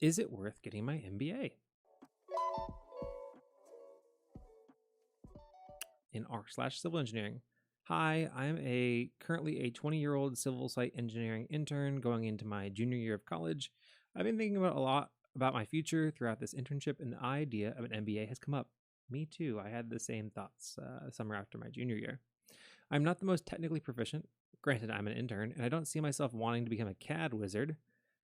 Is it worth getting my MBA in arc/civil engineering? Hi, I'm currently a 20-year-old civil site engineering intern going into my junior year of college. I've been thinking about a lot about my future throughout this internship, and the idea of an MBA has come up. Me too. I had the same thoughts summer after my junior year. I'm not the most technically proficient. Granted, I'm an intern, and I don't see myself wanting to become a CAD wizard.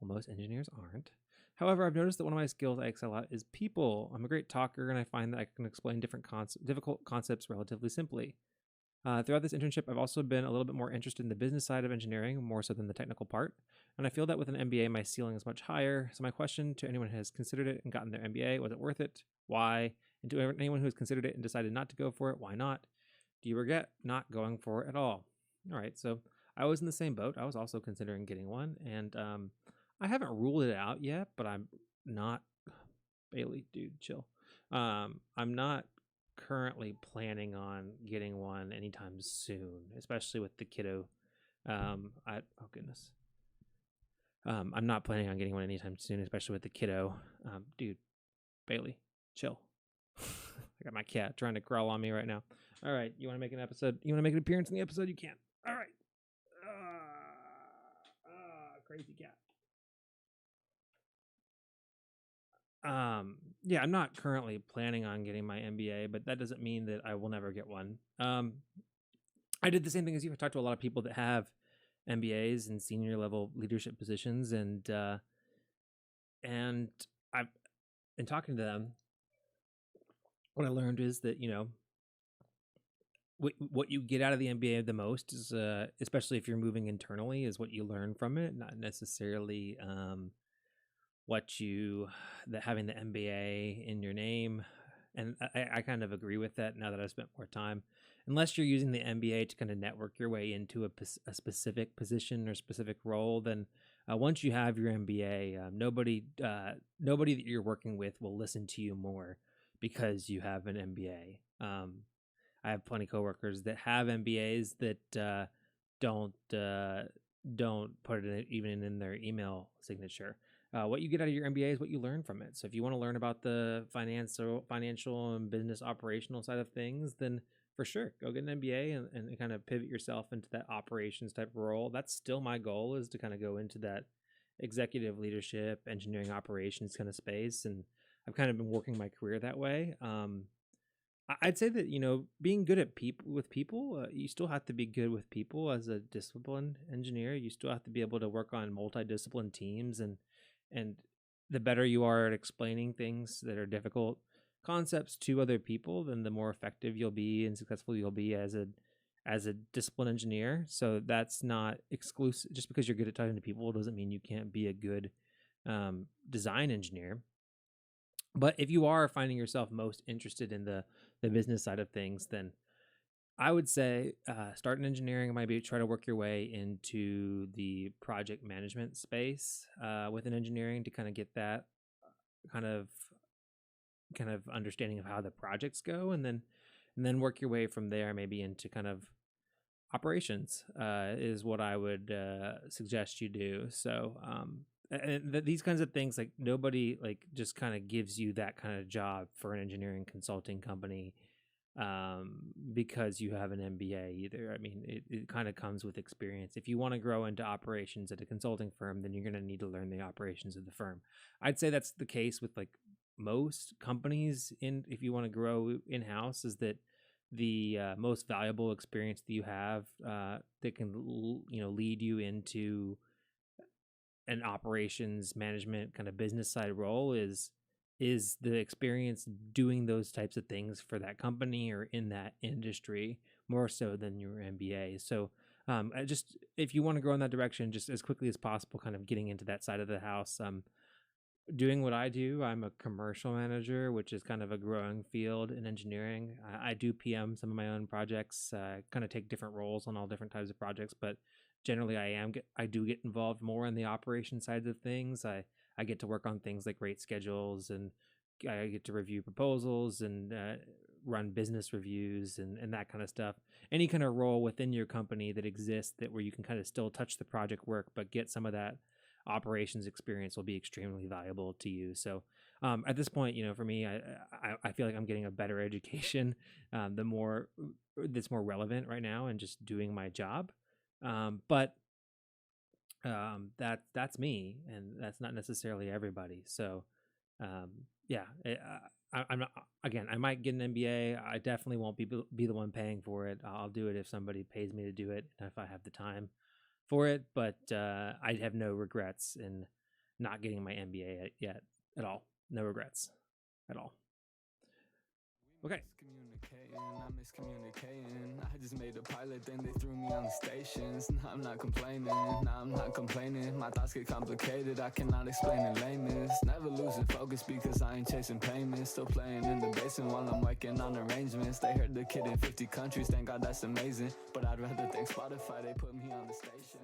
Well, most engineers aren't. However, I've noticed that one of my skills I excel at is people. I'm a great talker, and I find that I can explain difficult concepts relatively simply. Throughout this internship, I've also been a little bit more interested in the business side of engineering, more so than the technical part. And I feel that with an MBA, my ceiling is much higher. So my question to anyone who has considered it and gotten their MBA, was it worth it? Why? And to anyone who has considered it and decided not to go for it, why not? Do you regret not going for it at all? All right, so I was in the same boat. I was also considering getting one, and I haven't ruled it out yet, but I'm not. Bailey, dude, chill. I'm not currently planning on getting one anytime soon, especially with the kiddo. Oh goodness. I'm not planning on getting one anytime soon, especially with the kiddo. Dude, Bailey, chill. I got my cat trying to crawl on me right now. All right, you want to make an episode? You want to make an appearance in the episode? You can. All right. Crazy cat. Yeah, I'm not currently planning on getting my MBA, but that doesn't mean that I will never get one. I did the same thing as you. I talked to a lot of people that have MBAs and senior level leadership positions, and I've in talking to them, what I learned is that what you get out of the MBA the most is, especially if you're moving internally, is what you learn from it, not necessarily having the MBA in your name. And I kind of agree with that now that I've spent more time. Unless you're using the MBA to kind of network your way into a specific position or specific role, then once you have your MBA, nobody that you're working with will listen to you more because you have an MBA. I have plenty of coworkers that have MBAs that don't put it even in their email signature. What you get out of your MBA is what you learn from it. So if you want to learn about the financial and business operational side of things, then for sure, go get an MBA and kind of pivot yourself into that operations type role. That's still my goal, is to kind of go into that executive leadership, engineering operations kind of space. And I've kind of been working my career that way. I'd say that, being good at people, you still have to be good with people as a disciplined engineer. You still have to be able to work on multidisciplined teams, and the better you are at explaining things that are difficult concepts to other people, then the more effective you'll be and successful you'll be as a disciplined engineer. So that's not exclusive. Just because you're good at talking to people doesn't mean you can't be a good design engineer. But if you are finding yourself most interested in the business side of things, then I would say start in engineering, maybe try to work your way into the project management space within engineering to kind of get that kind of understanding of how the projects go, and then work your way from there maybe into kind of operations is what I would suggest you do. So these kinds of things, like, nobody just kind of gives you that kind of job for an engineering consulting company because you have an MBA either. I mean, it kind of comes with experience. If you want to grow into operations at a consulting firm, then you're going to need to learn the operations of the firm. I'd say that's the case with most companies. If you want to grow in-house, is that the most valuable experience that you have that can lead you into an operations management kind of business side role is the experience doing those types of things for that company or in that industry, more so than your MBA. So just if you want to grow in that direction, just as quickly as possible, kind of getting into that side of the house. Doing what I do, I'm a commercial manager, which is kind of a growing field in engineering. I do PM some of my own projects, kind of take different roles on all different types of projects, but generally I do get involved more in the operation side of things. I get to work on things like rate schedules, and I get to review proposals and run business reviews and that kind of stuff. Any kind of role within your company that exists where you can kind of still touch the project work, but get some of that operations experience will be extremely valuable to you. So at this point, for me, I feel like I'm getting a better education, the more that's more relevant right now, and just doing my job. But that's me, and that's not necessarily everybody. So yeah, I'm not, again, I might get an MBA. I definitely won't be the one paying for it. I'll do it if somebody pays me to do it, if I have the time for it. But I have no regrets in not getting my MBA yet at all. No regrets at all. Okay. I'm miscommunicating. I just made a pilot, then they threw me on the stations. Now I'm not complaining. My thoughts get complicated, I cannot explain in lameness. Never losing focus because I ain't chasing payments. Still playing in the basement while I'm working on arrangements. They heard the kid in 50 countries, thank God that's amazing. But I'd rather thank Spotify, they put me on the station.